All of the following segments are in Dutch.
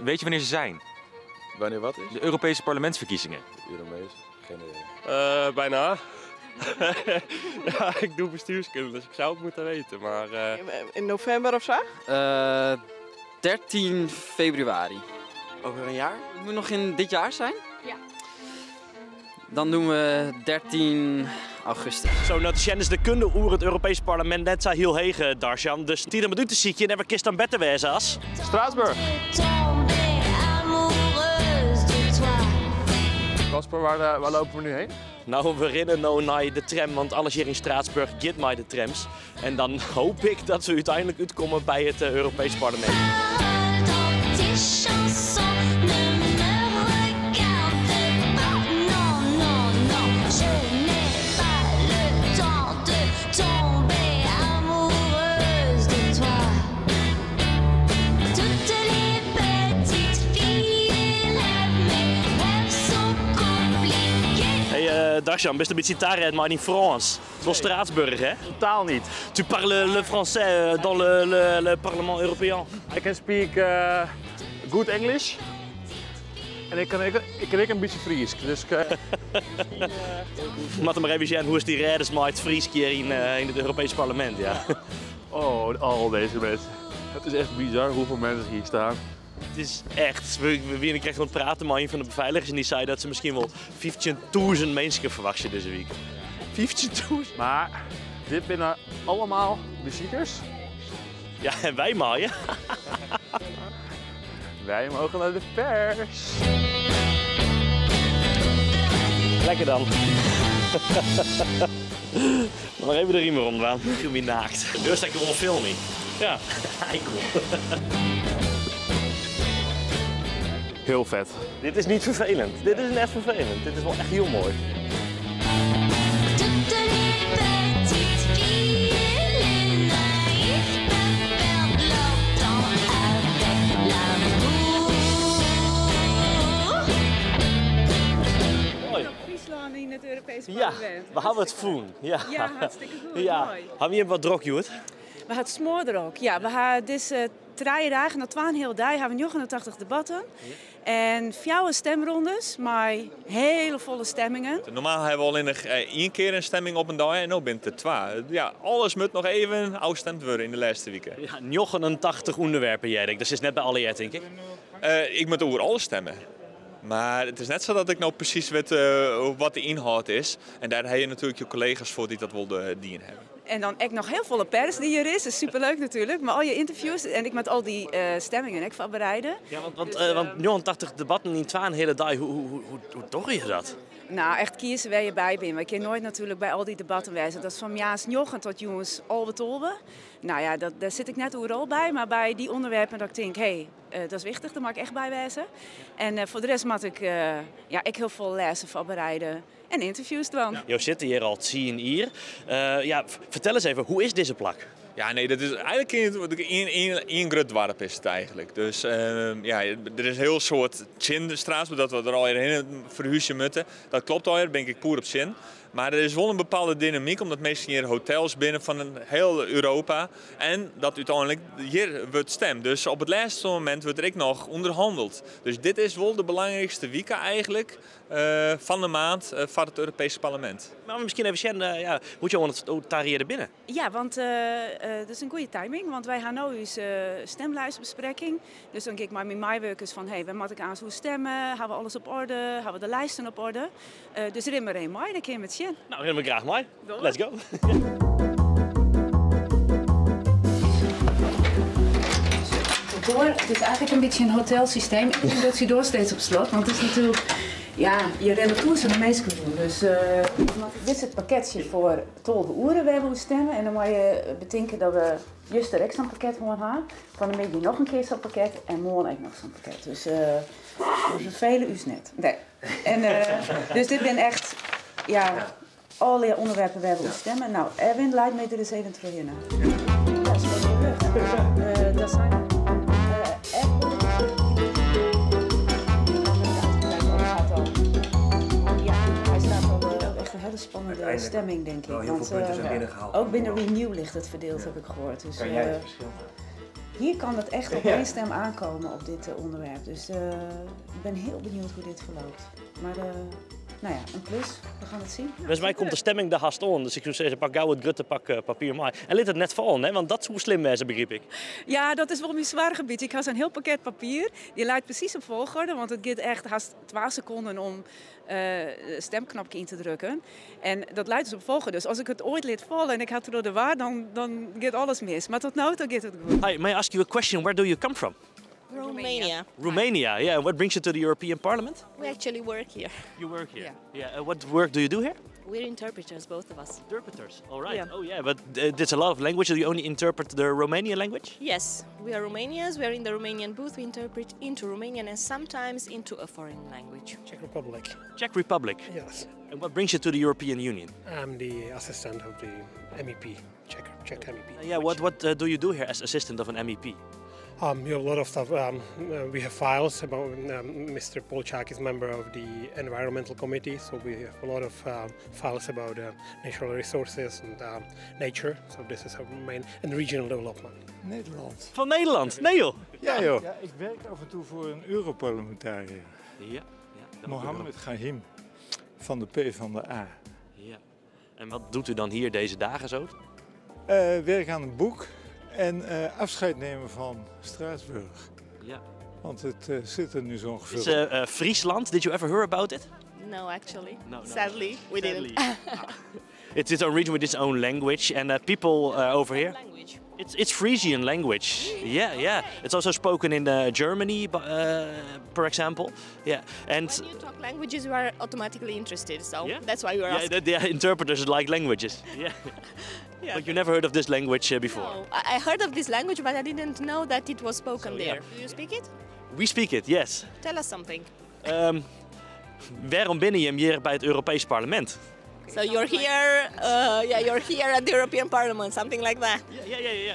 Weet je wanneer ze zijn? Wanneer wat is? De Europese parlementsverkiezingen. Euromees? Geen idee. Bijna. Ja, ik doe bestuurskunde, dus ik zou het moeten weten, maar... In november of zo? 13 februari. Over een jaar? Het moet nog in dit jaar zijn? Ja. Dan doen we 13 augustus. Zo, nou, het is de kunde over het Europese parlement net zo heel hege, Darsjan. Dus 10 minuten zie je en even kist dan beter wezen als. Straatsburg! Casper, waar lopen we nu heen? Nou, we rennen nou naar de tram, want alles hier in Straatsburg gaat mij de trams. En dan hoop ik dat we uiteindelijk uitkomen bij het Europese parlement. Darsjan, best een beetje taré, maar in Frans. Zoals Straatsburg, hè? Totaal niet. Tu parles le français dans le parlement européen. I can speak good English. En ik kan een beetje Fries. Dus Laat maar even zien, hoe is die reddersmaat Fries hier in het Europese parlement, ja? oh, al deze mensen. Het is echt bizar hoeveel mensen hier staan. Het is echt, we kregen gewoon praten met een van de beveiligers en die zei dat ze misschien wel 15.000 mensen verwachten deze week. 15.000? Maar dit binnen allemaal bezoekers. Ja, en wij maar, ja. Wij mogen naar de pers. Lekker dan. Maar even de riemen rondgaan. Ik viel me naakt. Dus ik gewoon filmen. Ja, eikel. Heel vet. Dit is niet vervelend. Dit is net vervelend. Dit is wel echt heel mooi. Mooi. Friesland in het Europese Ja, parlement. we hebben het voen. Ja, Ja, hartstikke goed. ja. Mooi. Hebben je wat drok, Joert? We hadden smoor er ook. Ja, we hadden deze 3 dagen, na 2 hele dagen, hebben we 89 debatten. En 4 stemrondes, maar hele volle stemmingen. Normaal hebben we al nog 1 keer een stemming op een dag en nu bent het 2. Ja, alles moet nog even afgestemd worden in de laatste weken. Ja, 89 onderwerpen, Jerk. Dat is net bij alle jaar, denk ik. Ik moet over alles stemmen. Maar het is net zo dat ik nou precies weet wat de inhoud is. En daar heb je natuurlijk je collega's voor die dat wilden dienen hebben. En dan echt nog heel volle pers die hier is. Dat is superleuk natuurlijk. Maar al je interviews en ik met al die stemmingen ik voorbereiden. Ja, want 89 debatten in 2 hele dag. Hoe doe je dat? Nou, echt kiezen waar je bij bent. Maar ik kan nooit natuurlijk bij al die debatten wijzen. Dat is van Jaas Njochen tot jongens Albe. Nou ja, daar zit ik net overal bij. Maar bij die onderwerpen dat ik denk, hé, dat is wichtig. Daar mag ik echt bij wijzen. En voor de rest moet ik heel veel lezen, voorbereiden en interviews dan. Je zit hier al 10 hier. Vertel eens even, hoe is deze plak? Ja, nee, dat is eigenlijk één groot dorp is het eigenlijk. Dus er is een heel soort zin Straatsburg dat we er al heen verhuizen moeten. Dat klopt al, daar ben ik poer op zin. Maar er is wel een bepaalde dynamiek, omdat meestal hier hotels binnen van heel Europa. En dat uiteindelijk hier wordt stemd. Dus op het laatste moment wordt er ook nog onderhandeld. Dus dit is wel de belangrijkste week eigenlijk van de maand van het Europese parlement. Maar misschien even zien, hoe je het daar hier binnen? Ja, want dat is een goede timing. Want wij gaan nu eens stemlijstbespreking. Dus dan kijk ik maar met mijn werkers van, hey, waar moet ik aan zo stemmen? Hebben we alles op orde? Hebben we de lijsten op orde? Dus rin maar in mei, dan kun je met zien. Nou, helemaal graag mooi. Let's go. Het is eigenlijk een beetje een hotelsysteem. Ik denk dat ze door steeds op slot. Want het is natuurlijk, ja, je rent toe de meeste doen. Dus dit is het pakketje voor 12 uren waar we stemmen. En dan moet je bedenken dat we juist direct zo'n pakket gewoon hebben. Van een beetje nog een keer zo'n pakket en morgen ook nog zo'n pakket. Dus we vervelen u net. Nee. En, dus dit ben echt, ja, alle onderwerpen waar we op stemmen. Nou, Erwin, leidt me er eens even terug in. Dat is wel leuk. Dat zijn een hele spannende stemming, denk ik. Want ook binnen Renew ligt het verdeeld, heb ik gehoord. Dus, kan jij het verschil hier kan het echt op één stem aankomen op dit onderwerp. Dus ik ben heel benieuwd hoe dit verloopt. Maar nou ja, een plus. We gaan het zien. Volgens mij komt de stemming de haast on. Dus ik zou zeggen, pak gauw het grote pak papier maar. En liet het net vallen, hè? Want dat is hoe slim is, begreep ik. Ja, dat is wel mijn zware gebied. Ik had zo'n heel pakket papier. Die leidt precies op volgorde, want het gaat echt haast 12 seconden om stemknopje in te drukken. En dat leidt dus op volgorde. Dus als ik het ooit liet vallen en ik had er door de waar, dan gaat alles mis. Maar tot nu toe gaat het goed. Hi, may I ask you a question? Where do you come from? Romania. Romania, yeah. And what brings you to the European Parliament? We actually work here. You work here. Yeah. What work do you do here? We're interpreters, both of us. Interpreters. All right. Yeah. Oh yeah, but there's a lot of language. Do you only interpret the Romanian language? Yes, we are Romanians. We are in the Romanian booth. We interpret into Romanian and sometimes into a foreign language. Czech Republic. Czech Republic. Yes. And what brings you to the European Union? I'm the assistant of the MEP, Czech MEP. Yeah. What do you do here as assistant of an MEP? We have a lot of stuff. We have files about Mr. Polchak is member of the Environmental Committee, so we have a lot of files about natural resources and nature. So this is our main and regional development. Nederland. Van Nederland? Nee joh. Ja joh. Ja, ik werk af en toe voor een Europarlementariër. Ja. Mohammed Gahim van de PvdA. Ja. En wat doet u dan hier deze dagen zo? Werk aan een boek. En afscheid nemen van Straatsburg. Ja. Want het zit er nu zo ongeveer. It's Friesland. Did you ever hear about it? No, actually. No. Sadly, we didn't. It's its own region with its own language, and people over here. Language. It's Frisian language. Yeah. It's also spoken in Germany, for example. Yeah. And When you talk languages, you are automatically interested. So Yeah? that's why you are asking. the interpreters like languages. Yeah. Yeah. But you never heard of this language before? No, I heard of this language, but I didn't know that it was spoken So, yeah. there. Do you speak it? We speak it, yes. Tell us something. Waarom ben je hier bij het Europees Parlement? So you're here, you're here at the European Parliament, something like that.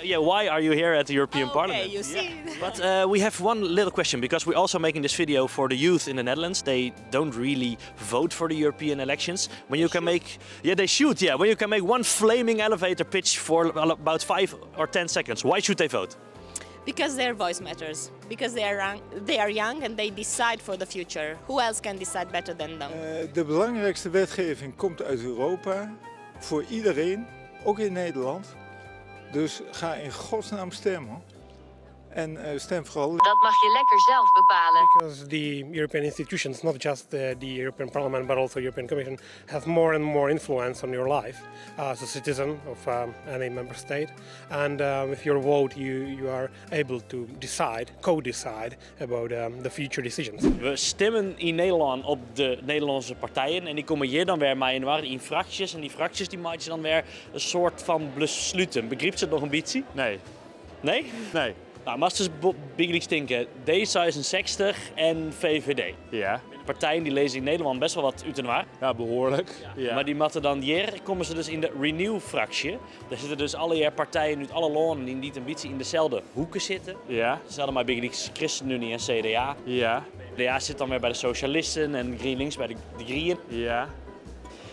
Yeah. Why are you here at the European Parliament? Okay, you see. But we have one little question, because we're also making this video for the youth in the Netherlands. They don't really vote for the European elections. When you can make, they shoot. Yeah, when you can make one flaming elevator pitch for about 5 or 10 seconds, why should they vote? Because their voice matters. Because they are young and they decide for the future. Who else can decide better than them? De belangrijkste wetgeving komt uit Europa. Voor iedereen, ook in Nederland. Dus ga in godsnaam stemmen. En stem vooral. Dat mag je lekker zelf bepalen. Because the European institutions, not just the European Parliament, but also the European Commission, have more and more influence on your life as a citizen of any member state. And with your vote, you are able to decide, co-decide about the future decisions. We stemmen in Nederland op de Nederlandse partijen en die komen hier dan weer mee in fracties. En die fracties die maken dan weer een soort van besluiten. Begrijpt ze het nog een beetje? Nee. Nee? Nee. Nou, maar als ze bigelijk stinken, D66 en VVD. Ja. De partijen die lezen in Nederland best wel wat uit en waar. Ja, behoorlijk. Ja. Maar die matten dan hier, komen ze dus in de Renew-fractie. Daar zitten dus alle partijen uit alle landen die niet een beetje in dezelfde hoeken zitten. Ja. Hetzelfde maar bigelijk ChristenUnie en CDA. Ja. CDA zit dan weer bij de Socialisten en GroenLinks bij de Grieën. Ja.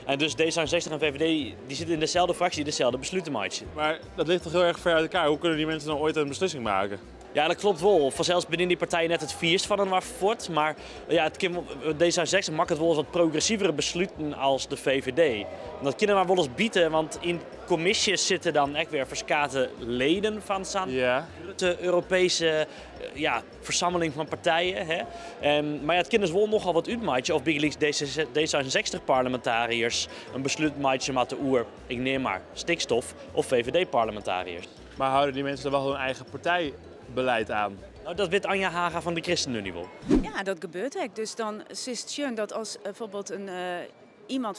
En dus D66 en VVD die zitten in dezelfde fractie, dezelfde besluiten maken. Maar dat ligt toch heel erg ver uit elkaar. Hoe kunnen die mensen dan ooit een beslissing maken? Ja, dat klopt wel. Vanzelfs binnen die partij net het vierst van een waar voort. Maar ja, D66 maakt het wel eens wat progressievere besluiten als de VVD. En dat kunnen we wel eens bieden, want in commissies zitten dan echt weer verschillende leden van de Europese verzameling van partijen. Hè. Maar ja, het kunnen wel nogal wat uitmaken of bij D66-parlementariërs een besluit maken met de oer, ik neem maar, stikstof of VVD-parlementariërs. Maar houden die mensen dan wel hun eigen partijbeleid aan? Nou, dat weet Anja Haga van de ChristenUnie wel. Ja, dat gebeurt ook. Dus dan is het schön dat als bijvoorbeeld iemand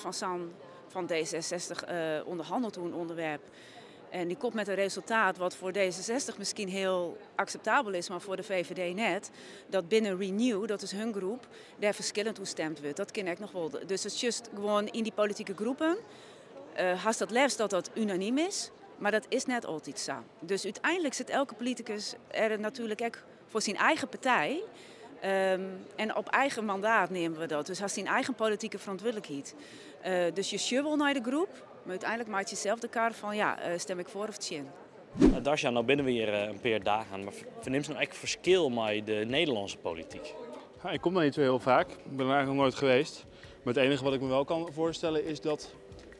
van D66 onderhandelt hoe een onderwerp. En die komt met een resultaat wat voor D66 misschien heel acceptabel is, maar voor de VVD net. Dat binnen Renew, dat is hun groep, daar verschillend hoe stemt wordt. Dat ken ik nog wel. Dus het is just gewoon in die politieke groepen. Haast het liefst dat dat unaniem is, maar dat is net altijd zo. Dus uiteindelijk zit elke politicus er natuurlijk ook voor zijn eigen partij. En op eigen mandaat nemen we dat. Dus hij zijn eigen politieke verantwoordelijkheid. Dus je schuwel naar de groep, maar uiteindelijk maakt je zelf de kaart van stem ik voor of tegen. Darsja, nou binnen we hier een paar dagen, maar verneemt nou echt verschil met de Nederlandse politiek? Ja, ik kom daar niet zo heel vaak, ik ben er eigenlijk nog nooit geweest. Maar het enige wat ik me wel kan voorstellen is dat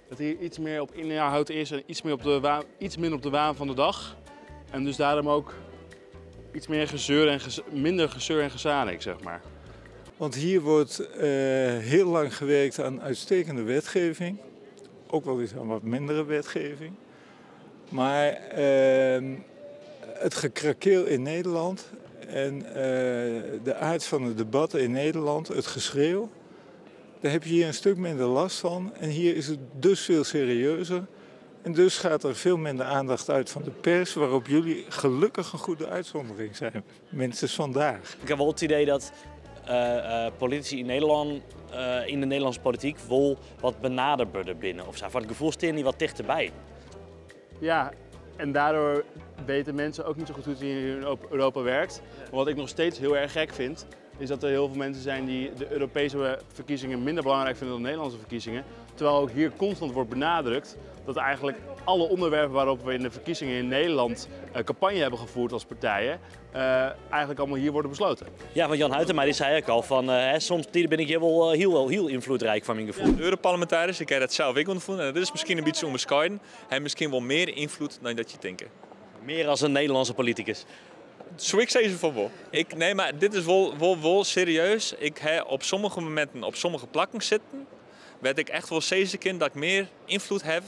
het hier iets meer op inhoud is en iets minder op de waan van de dag. En dus daarom ook iets meer gezeur en minder gezeur en gezanik, zeg maar. Want hier wordt heel lang gewerkt aan uitstekende wetgeving. Ook wel eens aan wat mindere wetgeving. Maar het gekrakeel in Nederland en de aard van de debatten in Nederland, het geschreeuw, daar heb je hier een stuk minder last van. En hier is het dus veel serieuzer. En dus gaat er veel minder aandacht uit van de pers, waarop jullie gelukkig een goede uitzondering zijn. Minstens vandaag. Ik heb wel het idee dat politici in Nederland, in de Nederlandse politiek, wel wat benaderder binnen. Of zo. Voor het gevoel staan die wat dichterbij. Ja, en daardoor weten mensen ook niet zo goed hoe het hier in Europa werkt. Maar wat ik nog steeds heel erg gek vind, is dat er heel veel mensen zijn die de Europese verkiezingen minder belangrijk vinden dan de Nederlandse verkiezingen. Terwijl ook hier constant wordt benadrukt dat eigenlijk alle onderwerpen waarop we in de verkiezingen in Nederland campagne hebben gevoerd als partijen, eigenlijk allemaal hier worden besloten. Ja, want Jan Huytema die zei ook al van soms ben ik hier wel heel invloedrijk van mijn gevoel. Europarlementariërs, ik heb dat zelf ook ondervonden en dat is misschien een beetje onbescheiden. Hij heeft misschien wel meer invloed dan dat je denkt. Meer als een Nederlandse politicus. Zo ik zei ze van wel. Nee, maar dit is wel serieus. Ik heb op sommige momenten op sommige plakken zitten, werd ik echt wel zeker dat ik meer invloed heb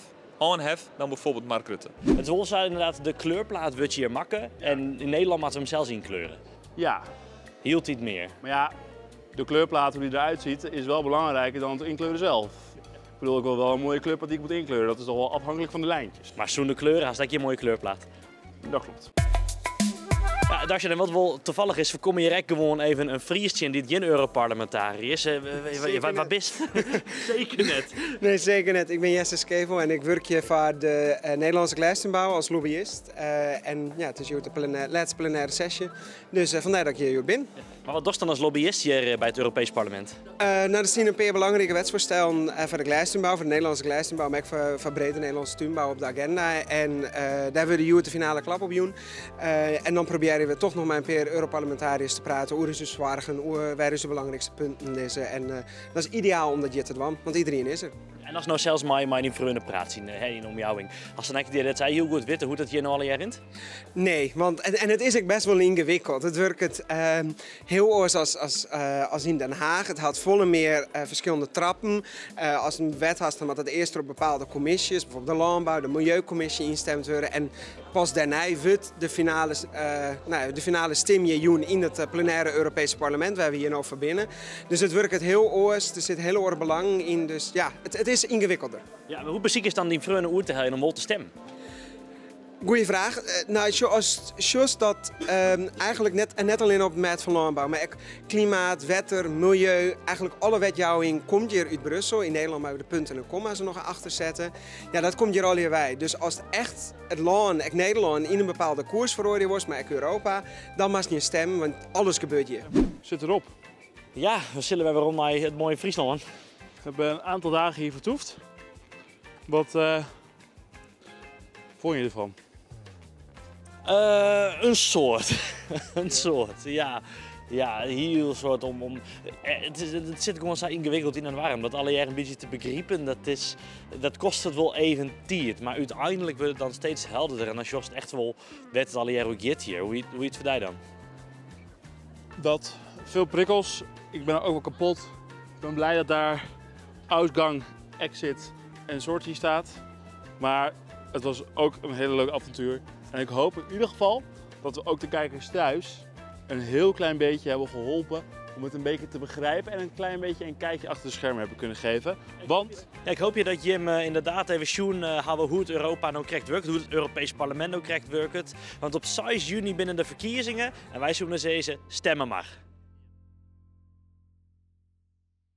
dan bijvoorbeeld Mark Rutte. Het is wel inderdaad, de kleurplaat wordt hier makken en in Nederland moeten we hem zelfs inkleuren. Ja. Hield hij het meer? Maar ja, de kleurplaat hoe die eruit ziet is wel belangrijker dan het inkleuren zelf. Ik bedoel, ik wil wel een mooie kleurplaat die ik moet inkleuren. Dat is toch wel afhankelijk van de lijntjes. Maar zo'n kleuren, als dat je een mooie kleurplaat. Dat klopt. Ja, Darsja, en wat wel toevallig is, voorkom je direct gewoon even een Friesje die geen Europarlementariër is. Waar bist? Zeker net. Nee, zeker net. Ik ben Jesse Skevel en ik werk hier voor de Nederlandse Glijstenbouw als lobbyist. En ja, het is hier de laatste plenaire sessie. Dus vandaar dat ik hier ben. Maar wat doe je dan als lobbyist hier bij het Europees Parlement? Nou, er zijn een paar belangrijke wetsvoorstellen voor de Glijstenbouw, voor de Nederlandse Glijstenbouw, maar ook voor brede Nederlandse tuinbouw op de agenda. En daar willen we hier de finale klap op doen. En dan proberen we toch nog maar een paar Europarlementariërs te praten over de zorgen, over waar de belangrijkste punten is. En dat is ideaal om dat hier te doen, want iedereen is er. En als nou zelfs mijn die vreugde praat zien in omjouwing, als dan eigenlijk dat zij heel goed weten hoe dat hier nou al jaar rint? Nee, want en het is ook best wel ingewikkeld. Het werkt heel anders als in Den Haag. Het had volle meer verschillende trappen. Als een wet had, dan had het eerst op bepaalde commissies, bijvoorbeeld de landbouw, de milieucommissie instemd worden. En pas daarna wordt de finale stem in het plenaire Europese parlement, waar we hier nou verbinden. Dus het werkt heel oors, er zit heel erg belang in. Dus ja, het is ingewikkelder. Ja, maar hoe precies is dan die vreugde oer te halen om wel te stemmen? Goeie vraag. Nou, zoals dat eigenlijk net alleen op het gebied van landbouw, maar ook klimaat, wetter, milieu, eigenlijk alle wetgeving komt hier uit Brussel. In Nederland maar we de punten en komma's er nog achter zetten. Ja, dat komt hier al hierbij. Dus als echt het land, Nederland, in een bepaalde koers verhoord wordt, maar ook Europa, dan mag je stemmen, want alles gebeurt hier. Zit erop. Ja, we zullen weer rond naar het mooie Friesland. We hebben een aantal dagen hier vertoefd. Wat vond je ervan? Een soort. Een soort, ja. Ja, heel soort om het zit gewoon zo ingewikkeld in en warm. Dat alle jaren een beetje te begrijpen, dat kost het wel even tijd. Maar uiteindelijk wordt het dan steeds helderder. En als je het echt wel weet het alle jaren ook hier. Hoe je het voor dan? Dat veel prikkels. Ik ben ook wel kapot. Ik ben blij dat daar uitgang, exit en sortie staat. Maar het was ook een hele leuk avontuur. En ik hoop in ieder geval dat we ook de kijkers thuis een heel klein beetje hebben geholpen om het een beetje te begrijpen en een klein beetje een kijkje achter de schermen hebben kunnen geven. Want ja, ik hoop je dat Jim inderdaad even zien hoe het Europa nou correct werkt, hoe het Europees Parlement nou correct werkt. Want op 6 juni binnen de verkiezingen en wij zullen zeggen, stemmen maar.